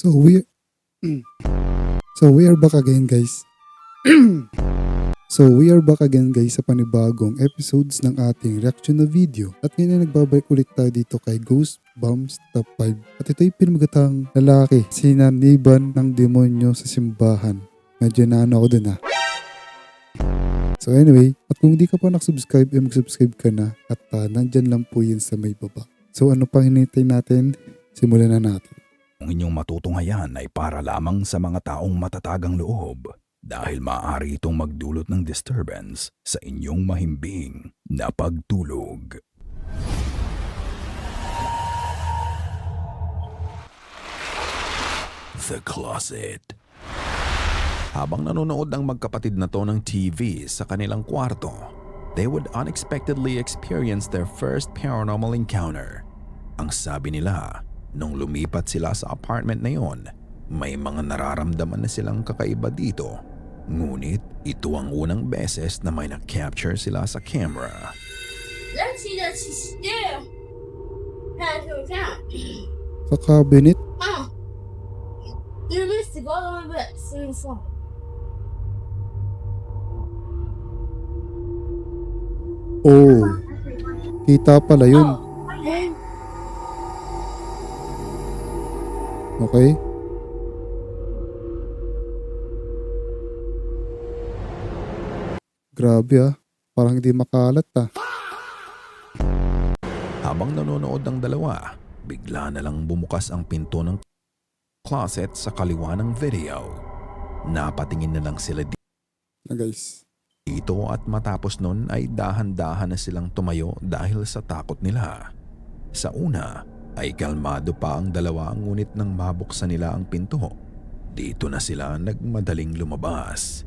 So we So we are back again guys. We are back again guys sa panibagong episodes ng ating reaction na video. At ngayon na nagbabalik ulit tayo dito kay Ghost Bombs Top 5. At ito yung pinamagatang lalaki, sinaniban ng demonyo sa simbahan. Medyo naano ako dun ha. So anyway, at kung di ka pa nakasubscribe, mag-subscribe ka na. At nandyan lang po yun sa may baba. So ano pang hinintay natin? Simulan na natin. Ang inyong matutunghayan ay para lamang sa mga taong matatagang loob dahil maaari itong magdulot ng disturbance sa inyong mahimbing na pagtulog. The Closet. Habang nanonood ang magkapatid na to ng TV sa kanilang kwarto, they would unexpectedly experience their first paranormal encounter. Ang sabi nila, nung lumipat sila sa apartment na yon, may mga nararamdaman na silang kakaiba dito. Ngunit ito ang unang beses na may na-capture sila sa camera. Let's see that she still has her account. Sa cabinet? You missed it all the way back to the song. Oh, kita pala yun. Okay. Grabe parang hindi makalat Habang nanonood ang dalawa, bigla na lang bumukas ang pinto ng closet sa kaliwa ng video. Napatingin na lang sila na guys. dito at matapos nun ay dahan-dahan na silang tumayo dahil sa takot nila. Sa una ay kalmado pa ang dalawa ngunit nang mabuksan nila ang pinto, dito na sila nagmadaling lumabas.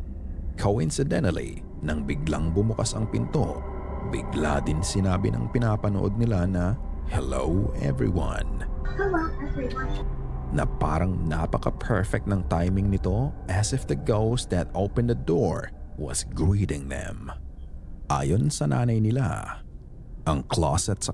Coincidentally, nang biglang bumukas ang pinto, bigla din sinabi ng pinapanood nila na "Hello everyone." Hello, everyone. Na parang napaka-perfect ng timing nito as if the ghost that opened the door was greeting them. Ayon sa nanay nila, ang closet sa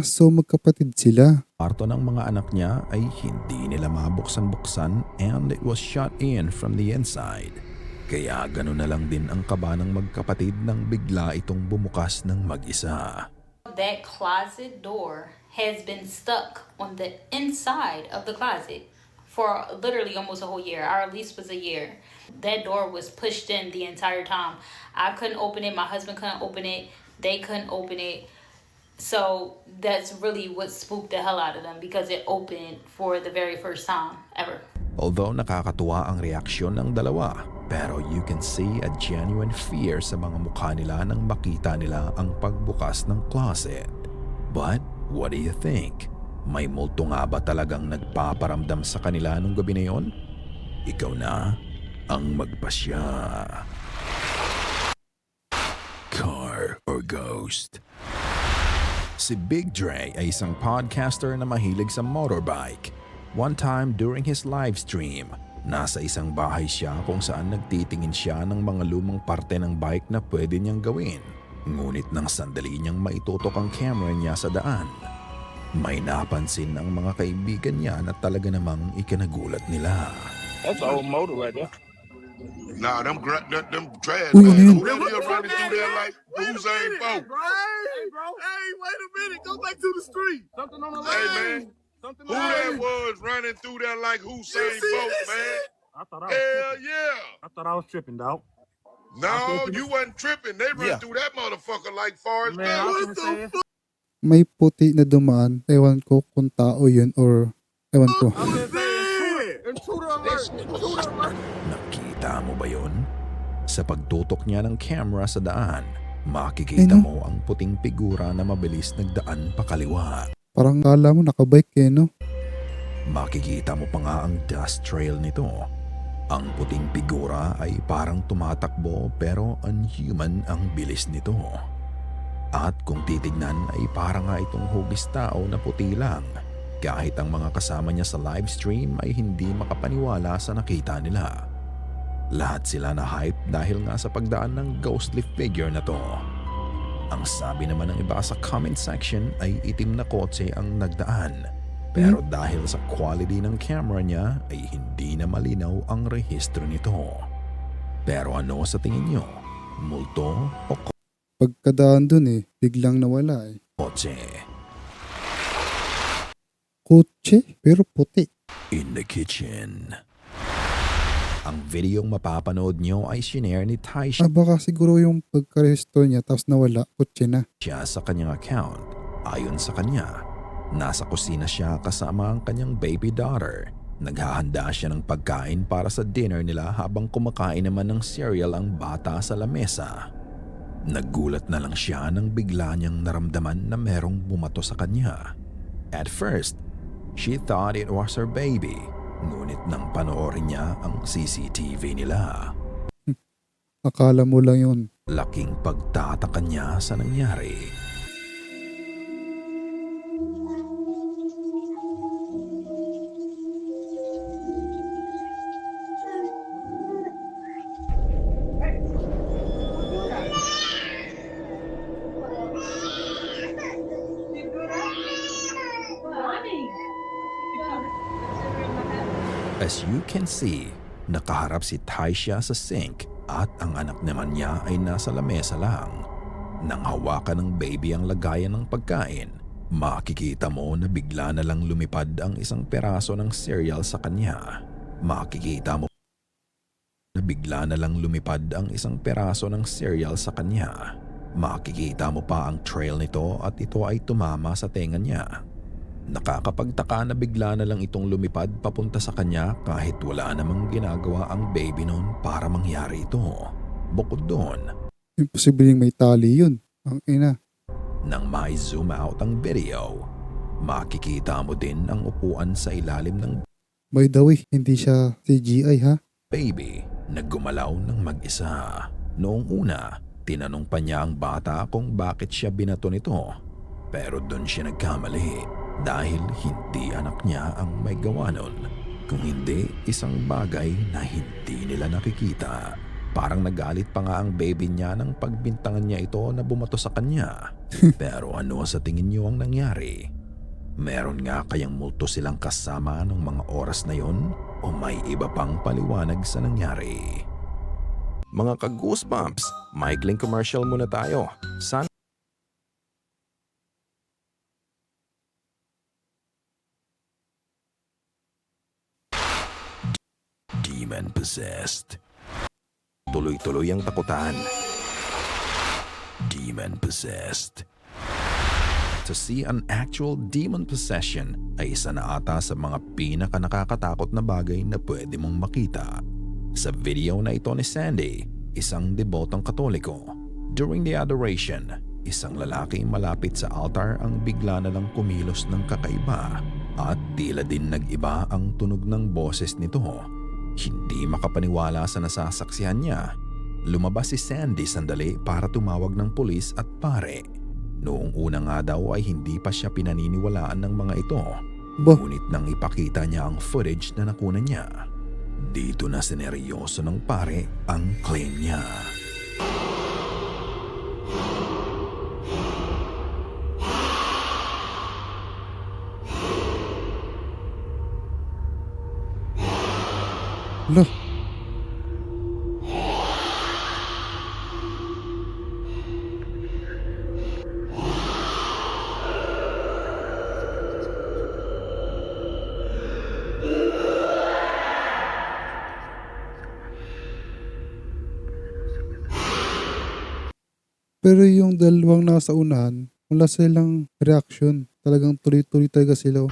So magkapatid sila. kwarto ng mga anak niya ay hindi nila mabuksan-buksan and it was shut in from the inside. Kaya gano'n na lang din ang kaba ng magkapatid nang bigla itong bumukas ng mag-isa. That closet door has been stuck on the inside of the closet for literally almost a whole year. Our lease was a year. That door was pushed in the entire time. I couldn't open it. My husband couldn't open it. They couldn't open it. So that's really what spooked the hell out of them because it opened for the very first time ever. Although nakakatuwa ang reaksyon ng dalawa, pero you can see a genuine fear sa mga mukha nila nang makita nila ang pagbukas ng closet. But what do you think? May multo nga ba talagang nagpaparamdam sa kanila nung gabi na yon? Ikaw na ang magpasya. Car or ghost? Si Big Dre ay isang podcaster na mahilig sa motorbike. One time during his live stream, nasa isang bahay siya kung saan nagtitingin siya ng mga lumang parte ng bike na pwede niyang gawin. Ngunit nang sandali niyang maitutok ang camera niya sa daan, may napansin ng mga kaibigan niya na talaga namang ikinagulat nila. That's an old motor right there. Nah, them trash Uy, man. ano yun? Who really is running through there like Usain Bolt? Hey, bro. Hey, wait a minute. Go back to the street. Something on the Hey, line. man. Something Who on the that line. was running through there like Usain see Bolt, this man? I thought I was Hell tripping. yeah. I thought I was tripping, dog. No, you wasn't tripping. They run through that motherfucker like Forrest Man, I Gump. was gonna say, May puti na dumaan. Ewan ko kung tao yun or ewan ko. I'm just saying, intruder alert. Intruder alert. Nakita mo ba yon? Sa pagtutok niya ng camera sa daan, makikita Ano? mo ang puting figura na mabilis nagdaan pakaliwa. Parang kala mo nakabike no? Makikita mo pa nga ang dust trail nito. Ang puting figura ay parang tumatakbo pero unhuman ang bilis nito. At kung titignan ay parang nga itong hugis tao na puti lang. Kahit ang mga kasama niya sa live stream ay hindi makapaniwala sa nakita nila. Lahat sila na hype dahil nga sa pagdaan ng ghostly figure na to. Ang sabi naman ng iba sa comment section ay itim na kotse ang nagdaan. Pero dahil sa quality ng camera niya ay hindi na malinaw ang rehistro nito. Pero ano sa tingin niyo? Multo o Pagkadaan dun biglang nawala kotse? Kotse, pero puti. In the kitchen. Ang videong mapapanood nyo ay shinare ni Taisha Baka siguro yung pagkarehistro niya tapos nawala, kotse na. sa kanyang account. Ayon sa kanya, nasa kusina siya kasama ang kanyang baby daughter. Naghahanda siya ng pagkain para sa dinner nila habang kumakain naman ng cereal ang bata sa lamesa. Naggulat na lang siya nang bigla niyang naramdaman na merong bumato sa kanya. At first, she thought it was her baby. Ngunit nang panoorin niya ang CCTV nila, Akala mo lang yun. laking pagtataka niya sa nangyari. As you can see, nakaharap si Taisha sa sink at ang anak naman niya ay nasa lamesa lang. Nang hawakan ng baby ang lagayan ng pagkain, makikita mo na bigla na lang lumipad ang isang peraso ng cereal sa kanya. Makikita mo na bigla na lang lumipad ang isang peraso ng cereal sa kanya. Makikita mo pa ang trail nito at ito ay tumama sa tenga niya. Nakakapagtaka na bigla na lang itong lumipad papunta sa kanya kahit wala namang ginagawa ang baby noon para mangyari ito. Bukod doon, Imposibleng may tali yun. Ang ina. nang may zoom out ang video, makikita mo din ang upuan sa ilalim ng By the way, hindi siya CGI ha? baby na gumalaw ng mag-isa. Noong una, tinanong pa niya ang bata kung bakit siya binato nito. Pero doon siya nagkamali dahil hindi anak niya ang may gawa nun. Kung hindi, isang bagay na hindi nila nakikita. Parang nagalit pa nga ang baby niya nang pagbintangan niya ito na bumato sa kanya. Pero ano sa tingin niyo ang nangyari? Meron nga kayang multo silang kasama ng mga oras na yon o may iba pang paliwanag sa nangyari? Mga ka-goosebumps, maikling commercial muna tayo. Sana demon-possessed. Tuloy-tuloy ang takutan. Demon-possessed. To see an actual demon possession ay isa na ata sa mga pinaka-nakakatakot na bagay na pwede mong makita. Sa video na ito ni Sandy, isang debotong Katoliko, during the adoration, isang lalaki malapit sa altar ang bigla na lang kumilos ng kakaiba at tila din nag-iba ang tunog ng boses nito. Hindi makapaniwala sa nasasaksihan niya. Lumabas si Sandy sandali para tumawag ng pulis at pare. Noong una nga daw ay hindi pa siya pinaniniwalaan ng mga ito. Bah, Ngunit nang ipakita niya ang footage na nakuha niya, dito na sineryoso ng pare ang claim niya. lah. Pero yung dalawang nasa unahan, wala silang reaction. Talagang tuloy-tuloy talaga sila.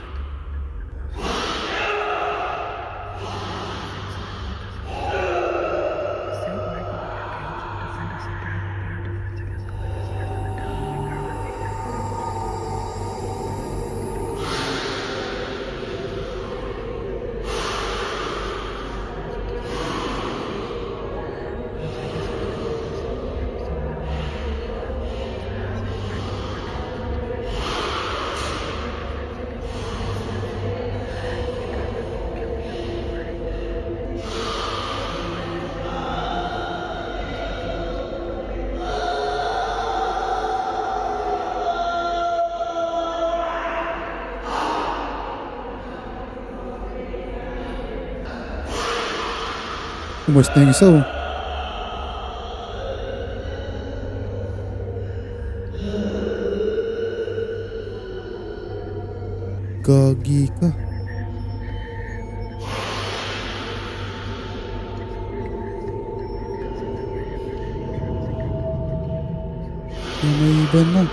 Umas na yung isa oh. Gagi ka. Yung may iba na.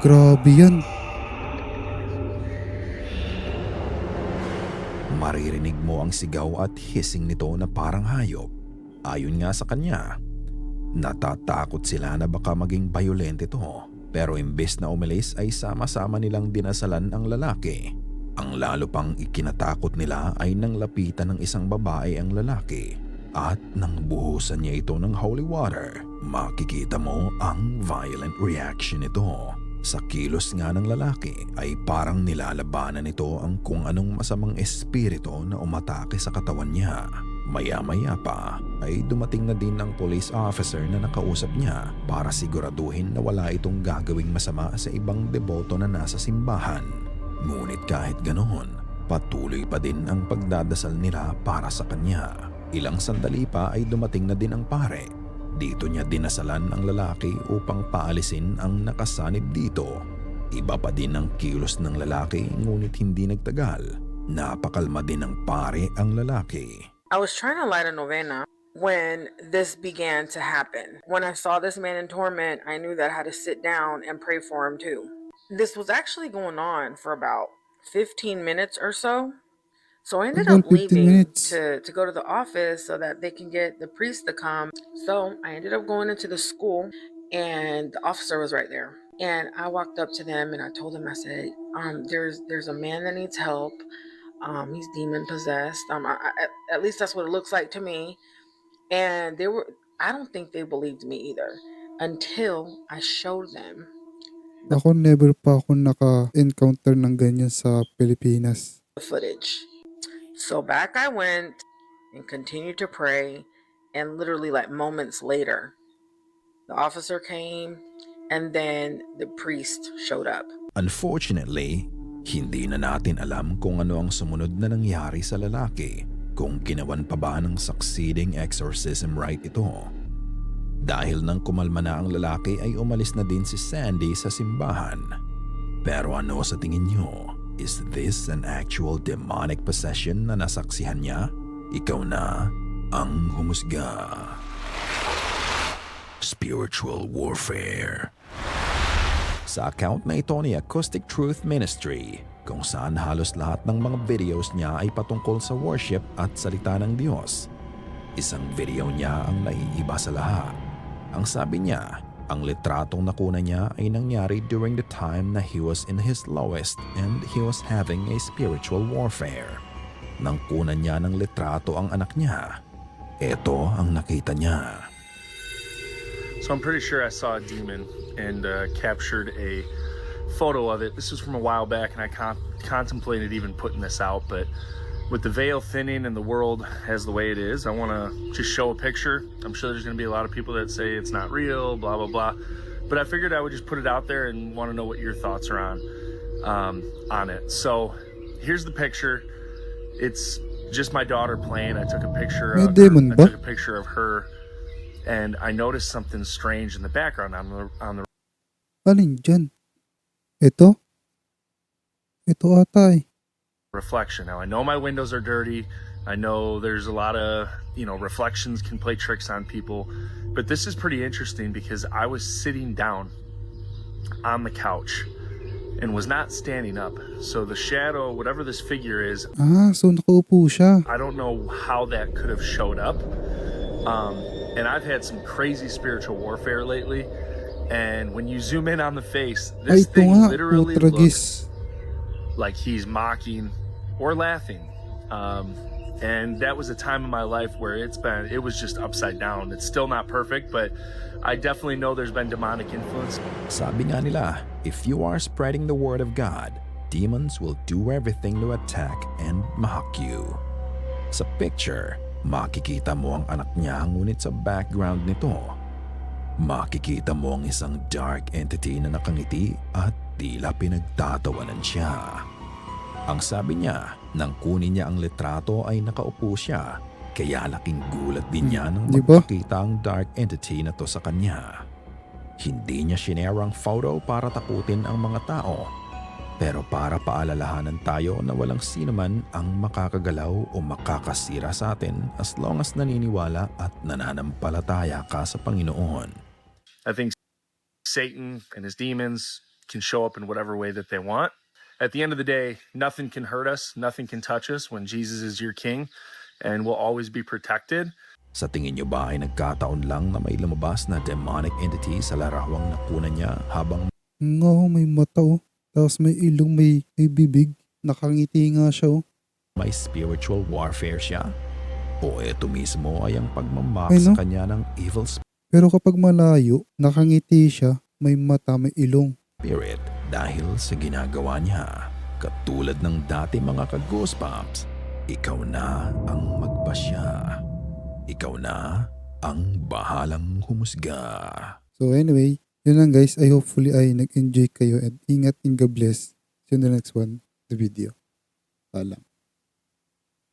Grabe yan. Maririnig mo ang sigaw at hissing nito na parang hayop. Ayon nga sa kanya, natatakot sila na baka maging violent ito. Pero imbes na umalis ay sama-sama nilang dinasalan ang lalaki. Ang lalo pang ikinatakot nila ay nang lapitan ng isang babae ang lalaki. At nang buhusan niya ito ng holy water, makikita mo ang violent reaction nito. Sa kilos nga ng lalaki ay parang nilalabanan nito ang kung anong masamang espiritu na umatake sa katawan niya. Maya-maya pa ay dumating na din ang police officer na nakausap niya para siguraduhin na wala itong gagawing masama sa ibang deboto na nasa simbahan. Ngunit kahit ganoon, patuloy pa din ang pagdadasal nila para sa kanya. Ilang sandali pa ay dumating na din ang pare. Dito niya dinasalan ang lalaki upang paalisin ang nakasanib dito. Iba pa din ang kilos ng lalaki ngunit hindi nagtagal. Napakalma din ng pare ang lalaki. I was trying to light a novena when this began to happen. When I saw this man in torment, I knew that I had to sit down and pray for him too. This was actually going on for about 15 minutes or so. So I ended up Hanggang 15 leaving minutes. to go to the office so that they can get the priest to come. So I ended up going into the school and the officer was right there. And I walked up to them and I told them, I said, there's a man that needs help. He's demon possessed. At least that's what it looks like to me. And I don't think they believed me either until I showed them Ako never pa ako naka-encounter ng ganyan sa Pilipinas. the footage. So back I went and continued to pray, and literally like moments later, the officer came and then the priest showed up. Unfortunately, hindi na natin alam kung ano ang sumunod na nangyari sa lalaki, kung ginawan pa ba ng succeeding exorcism rite ito. Dahil nang kumalma na ang lalaki ay umalis na din si Sandy sa simbahan. Pero ano sa tingin nyo? Is this an actual demonic possession na nasaksihan niya? Ikaw na ang humusga. Spiritual warfare. Sa account na ito ni Acoustic Truth Ministry, kung saan halos lahat ng mga videos niya ay patungkol sa worship at salita ng Diyos. Isang video niya ang naiiba sa lahat. Ang sabi niya, ang litratong nakuna niya ay nangyari during the time na he was in his lowest and he was having a spiritual warfare. Nang kunan niya ng litrato ang anak niya, ito ang nakita niya. So I'm pretty sure I saw a demon and captured a photo of it. This was from a while back and I contemplated even putting this out, but with the veil thinning and the world as the way it is, I want to just show a picture. I'm sure there's going to be a lot of people that say it's not real, blah, blah, blah. But I figured I would just put it out there and want to know what your thoughts are on it. So here's the picture. It's just my daughter playing. I took a picture May of demon her. I ba? took a picture of her, and I noticed something strange in the background on the Alin dyan? Ito? Ito ata eh. reflection. Now I know my windows are dirty. I know there's a lot of, reflections can play tricks on people, but this is pretty interesting because I was sitting down on the couch and was not standing up. So the shadow, whatever this figure is, So nakaupo siya. I don't know how that could have showed up. And I've had some crazy spiritual warfare lately. And when you zoom in on the face, Ay, this ito thing nga. literally Putragis. looks like he's mocking or laughing. And that was a time in my life where it was just upside down. It's still not perfect, but I definitely know there's been demonic influence. Sabi nga nila, if you are spreading the word of God, demons will do everything to attack and mahak you. Sa picture, makikita mo ang anak niya, ngunit sa background nito, makikita mo ang isang dark entity na nakangiti at tila pinagtatawanan siya. Ang sabi niya, nang kunin niya ang litrato ay nakaupo siya, kaya laking gulat din niya nang Diba? magpakita ang dark entity na to sa kanya. Hindi niya shinare ang photo para takutin ang mga tao, pero para paalalahanan tayo na walang sino man ang makakagalaw o makakasira sa atin as long as naniniwala at nananampalataya ka sa Panginoon. I think Satan and his demons can show up in whatever way that they want. At the end of the day, nothing can hurt us, nothing can touch us when Jesus is your king, and we'll always be protected. Sa tingin niyo ba ay nagkataon lang na may lumabas na demonic entity sa larawang nakunan niya habang Nga oh, may mata oh. Tapos may ilong, may bibig. Nakangiti nga siya oh. may spiritual warfare siya? O ito mismo ay ang pagmamak Ay, sa no? kanya ng evil Pero kapag malayo, nakangiti siya, may mata, may ilong. spirit dahil sa ginagawa niya? Katulad ng dati mga ka-goosebumps, ikaw na ang magpasya. Ikaw na ang bahalang humusga. So anyway, yun lang guys. I hopefully ay nag-enjoy kayo and ingat and God bless. See you in the next one, the video. Paalam.